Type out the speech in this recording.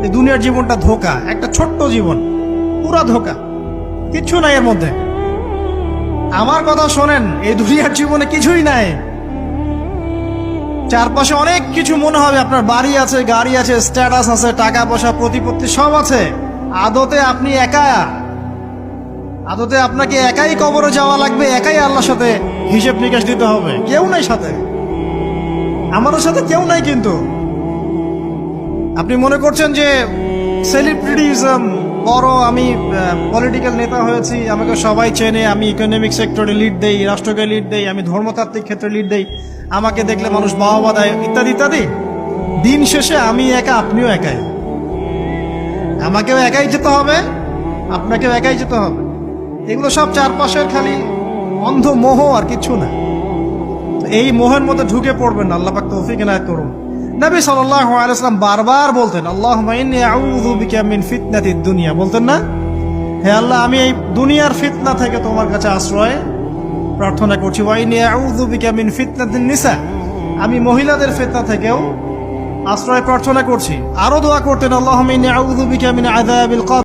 এই দুনিয়ার জীবনটা ধোঁকা, একটা ছোট্ট জীবন, পুরা ধোঁকা, কিচ্ছু নাই এর মধ্যে। আমার কথা শোনেন, এই দুনিয়ার জীবনে কিছুই নাই। চারপাশে অনেক কিছু মনে হবে, আপনার বাড়ি আছে, গাড়ি আছে, স্ট্যাটাস আছে, টাকা পয়সা, প্রতিপত্তি সব আছে। আদতে আপনি একা, আদতে আপনাকে একাই কবরে যাওয়া লাগবে, একাই আল্লাহর সাথে হিসেব নিকাশ দিতে হবে। কেউ নাই সাথে, আমাদের সাথে কেউ নাই। কিন্তু আপনি মনে করছেন যে সেলিব্রিটিজম, বড় আমি পলিটিক্যাল নেতা হয়েছি, আমাকে সবাই চেনে, আমি ইকোনমিক সেক্টরে লিড দেই, রাষ্ট্রকে লিড দেই, আমি ধর্মতাত্ত্বিক ক্ষেত্রে লিড দেই, আমাকে দেখলে মানুষ বাহবা দেয়, ইত্যাদি ইত্যাদি। দিন শেষে আমি একা, আপনিও একাই। আমাকেও একাই যেতে হবে, আপনাকেও একাই যেতে হবে। এগুলো সব চারপাশের খালি অন্ধ মোহ, আর কিছু না। এই মোহের মধ্যে ঢুকে পড়বেন না, আল্লাহ পাক তৌফিক এনায়েত করুন। নবী সাল্লাল্লাহু আলাইহি ওয়াসাল্লাম বারবার বলতেন, আল্লাহুম্মা ইন্নী আউযু বিকা মিন ফিতনাতিদ দুনিয়া, বলতেন না? হে আল্লাহ, আমি এই দুনিয়ার ফিতনা থেকে তোমার কাছে আশ্রয় প্রার্থনা করছি। ওয়া ইন্নী আউযু বিকা মিন ফিতনাতিন নিসা, আমি মহিলাদের ফিতনা থেকেও আশ্রয় প্রার্থনা করছি। আরো দোয়া করতেন, আল্লাহুম্মা ইন্নী আউযু বিকা মিন আযাবিল কবর।